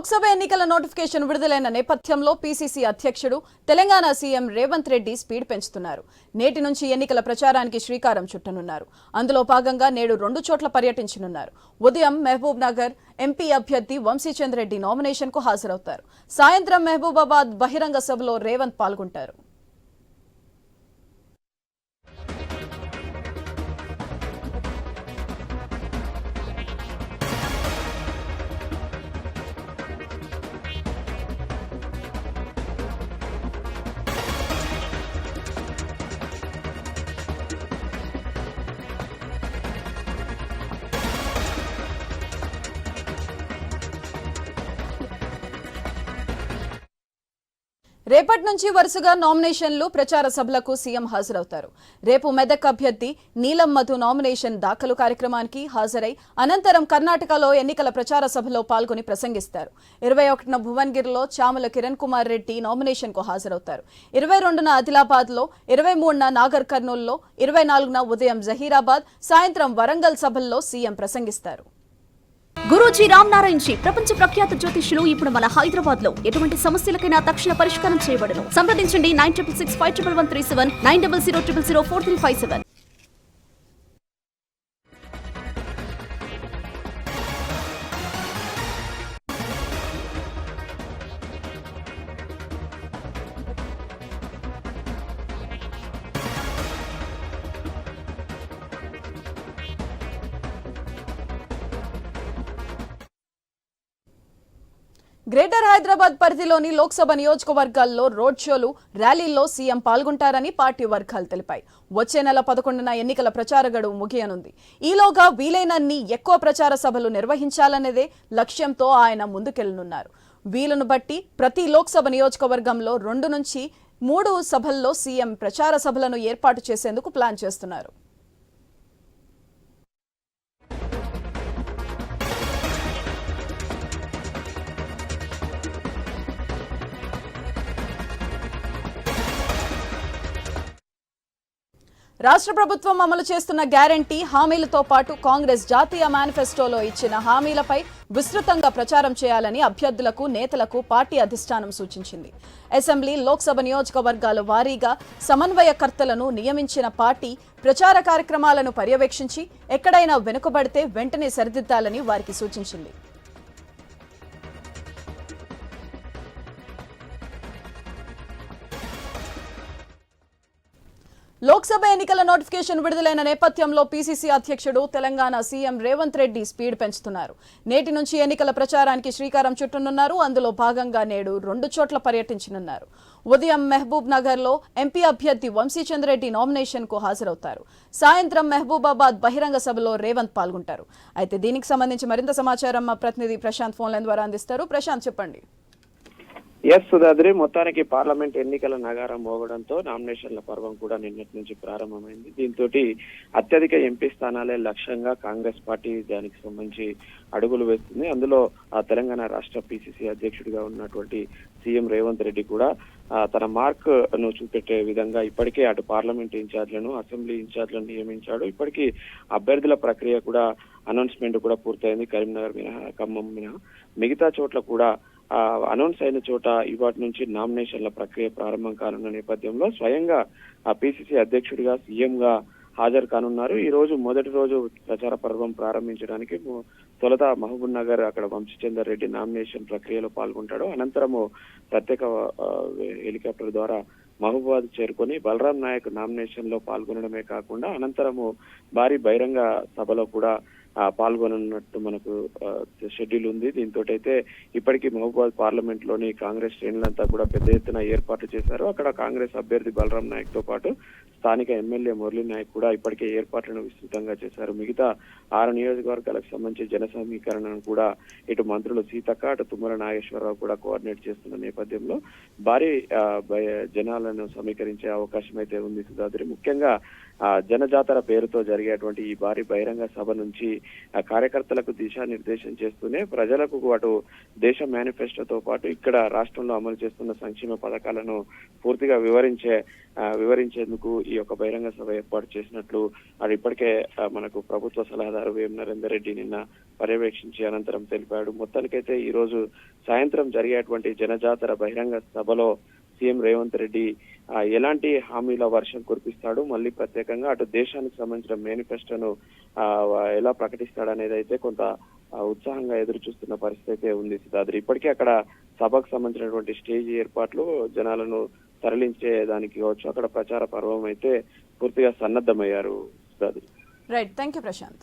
లోక్సభ ఎన్నికల నోటిఫికేషన్ విడుదలైన నేపథ్యంలో పీసీసీ అధ్యక్షుడు తెలంగాణ సీఎం రేవంత్ రెడ్డి స్పీడ్ పెంచుతున్నారు. నేటి నుంచి ఎన్నికల ప్రచారానికి శ్రీకారం చుట్టనున్నారు. అందులో భాగంగా నేడు 2 చోట్ల పర్యటించనున్నారు. ఉదయం మహబూబ్ నగర్ ఎంపీ అభ్యర్థి వంశీచంద్ర రెడ్డి నామినేషన్ కు హాజరవుతారు. సాయంత్రం మహబూబాబాద్ బహిరంగ సభలో రేవంత్ పాల్గొంటారు. రేపటి నుంచి వరుసగా నామినేషన్లు ప్రచార సభలకు సీఎం హాజరవుతారు. రేపు మెదక్ అభ్యర్థి నీలం మధు నామినేషన్ దాఖలు కార్యక్రమానికి హాజరై అనంతరం కర్ణాటకలో ఎన్నికల ప్రచార సభలో పాల్గొని ప్రసంగిస్తారు. 21న భువన్గిరిలో చామల కిరణ్ కుమార్ రెడ్డి నామినేషన్ కు హాజరవుతారు. 22న ఆదిలాబాద్ లో, 23న నాగర్ కర్నూల్లో, 24న ఉదయం జహీరాబాద్, సాయంత్రం వరంగల్ సభల్లో సీఎం ప్రసంగిస్తారు. గురూజీ రామ్ నారాయణ్ జీ ప్రపంచ ప్రఖ్యాత జ్యోతిష్యులు ఇప్పుడు మన హైదరాబాద్ లో ఎటువంటి సమస్యలకైనా తక్షణ పరిష్కారం చేయబడును. సంప్రదించండి 96651137 9000004357. గ్రేటర్ హైదరాబాద్ పరిధిలోని లోక్సభ నియోజకవర్గాల్లో రోడ్ షోలు, ర్యాలీల్లో సీఎం పాల్గొంటారని పార్టీ వర్గాలు తెలిపాయి. వచ్చే నెల 11న ఎన్నికల ప్రచార గడువు ముగియనుంది. ఈలోగా వీలైనన్ని ఎక్కువ ప్రచార సభలు నిర్వహించాలనేదే లక్ష్యంతో ఆయన ముందుకెళ్లనున్నారు. వీలును బట్టి ప్రతి లోక్సభ నియోజకవర్గంలో 2 నుంచి 3 సభల్లో సీఎం ప్రచార సభలను ఏర్పాటు చేసేందుకు ప్లాన్ చేస్తున్నారు. రాష్ట్ర ప్రభుత్వం అమలు చేస్తున్న గ్యారంటీ హామీలతో పాటు కాంగ్రెస్ జాతీయ మేనిఫెస్టోలో ఇచ్చిన హామీలపై విస్తృతంగా ప్రచారం చేయాలని అభ్యర్థులకు, నేతలకు పార్టీ అధిష్టానం సూచించింది. అసెంబ్లీ, లోక్సభ నియోజకవర్గాల వారీగా సమన్వయకర్తలను నియమించిన పార్టీ ప్రచార కార్యక్రమాలను పర్యవేక్షించి ఎక్కడైనా వెనుకబడితే వెంటనే సరిదిద్దాలని వారికి సూచించింది. లోక్సభ ఎన్నికల నోటిఫికేషన్ విడుదలైన నేపథ్యంలో పీసీసీ అధ్యక్షుడు తెలంగాణ సీఎం రేవంత్ రెడ్డి స్పీడ్ పెంచుతున్నారు. నేటి నుంచి ఎన్నికల ప్రచారానికి శ్రీకారం చుట్టనున్నారు. అందులో భాగంగా నేడు 2 చోట్ల పర్యటించనున్నారు. ఉదయం మహబూబ్ నగర్ లో ఎంపీ అభ్యర్థి వంశీచంద్ర రెడ్డి నామినేషన్ కు హాజరవుతారు. సాయంత్రం మహబూబాబాద్ బహిరంగ సభలో రేవంత్ పాల్గొంటారు. అయితే దీనికి సంబంధించి మరింత సమాచారం మా ప్రతినిధి ప్రశాంత్ ఫోన్ లైన్ ద్వారా అందిస్తారు. ప్రశాంత్, చెప్పండి. ఎస్ సుధాద్రి, మొత్తానికి పార్లమెంట్ ఎన్నికల నగారం మోగడంతో నామినేషన్ల పర్వం కూడా నిన్నటి నుంచి ప్రారంభమైంది. దీంతో అత్యధిక ఎంపీ స్థానాలే లక్ష్యంగా కాంగ్రెస్ పార్టీ దానికి సంబంధించి అడుగులు వేస్తుంది. అందులో తెలంగాణ రాష్ట్ర పీసీసీ అధ్యక్షుడిగా ఉన్నటువంటి సీఎం రేవంత్ రెడ్డి కూడా తన మార్క్ ను చూపెట్టే విధంగా ఇప్పటికే అటు పార్లమెంట్ ఇన్ఛార్జ్లను, అసెంబ్లీ ఇన్ఛార్జ్లను నియమించాడు. ఇప్పటికీ అభ్యర్థుల ప్రక్రియ కూడా, అనౌన్స్మెంట్ కూడా పూర్తయింది. కరీంనగర్ మినహా, ఖమ్మం మినహా మిగతా చోట్ల కూడా అనౌన్స్ అయిన చోట ఇవాటి నుంచి నామినేషన్ల ప్రక్రియ ప్రారంభం కానున్న నేపథ్యంలో స్వయంగా పీసీసీ అధ్యక్షుడిగా, సీఎం గా హాజరు కానున్నారు. ఈ రోజు మొదటి రోజు ప్రచార పర్వం ప్రారంభించడానికి తొలుత మహబూబ్ నగర్ అక్కడ వంశీచందర్ రెడ్డి నామినేషన్ ప్రక్రియలో పాల్గొంటాడు. అనంతరము ప్రత్యేక హెలికాప్టర్ ద్వారా మహబూబాద్ చేరుకొని బలరాం నాయక్ నామినేషన్ లో పాల్గొనడమే కాకుండా అనంతరము భారీ బహిరంగ సభలో కూడా పాల్గొననున్నట్టు మనకు షెడ్యూల్ ఉంది. దీంతో అయితే ఇప్పటికీ మహబూబాద్ పార్లమెంట్ లోని కాంగ్రెస్ శ్రేణులంతా కూడా పెద్ద ఎత్తున ఏర్పాటు చేశారు. అక్కడ కాంగ్రెస్ అభ్యర్థి బలరాం నాయక్ తో పాటు స్థానిక ఎమ్మెల్యే మురళీ నాయక్ కూడా ఇప్పటికే ఏర్పాట్లను విస్తృతంగా చేశారు. మిగతా 6 నియోజకవర్గాలకు సంబంధించి జన సమీకరణను కూడా ఇటు మంత్రులు సీతక్క, అటు తుమ్మల నాగేశ్వరరావు కూడా కోఆర్డినేట్ చేస్తున్న నేపథ్యంలో భారీ జనాలను సమీకరించే అవకాశం అయితే ఉంది సుధాద్రి. ముఖ్యంగా జనజాతర పేరుతో జరిగేటువంటి ఈ భారీ బహిరంగ సభ నుంచి కార్యకర్తలకు దిశానిర్దేశం చేస్తూనే ప్రజలకు అటు దేశ మేనిఫెస్టోతో పాటు ఇక్కడ రాష్ట్రంలో అమలు చేస్తున్న సంక్షేమ పథకాలను పూర్తిగా వివరించేందుకు ఈ యొక్క బహిరంగ సభ ఏర్పాటు చేసినట్లు అది ఇప్పటికే మనకు ప్రభుత్వ సలహాదారు వేం నరేందర్ రెడ్డి నిన్న పర్యవేక్షించి అనంతరం తెలిపాడు. మొత్తానికైతే ఈ రోజు సాయంత్రం జరిగేటువంటి జనజాతర బహిరంగ సభలో సీఎం రేవంత్ రెడ్డి ఎలాంటి హామీల వర్షం కురిపిస్తాడు, మళ్ళీ ప్రత్యేకంగా అటు దేశానికి సంబంధించిన మేనిఫెస్టోను ఎలా ప్రకటిస్తాడనేది అయితే కొంత ఉత్సాహంగా ఎదురు చూస్తున్న పరిస్థితి అయితే ఉంది సిద్ధాద్రి. ఇప్పటికే అక్కడ సభకు సంబంధించినటువంటి స్టేజ్ ఏర్పాట్లు, జనాలను తరలించే దానికి కావచ్చు, అక్కడ ప్రచార పర్వం అయితే పూర్తిగా సన్నద్ధమయ్యారు Siddhadri. Right, thank you Prashanth.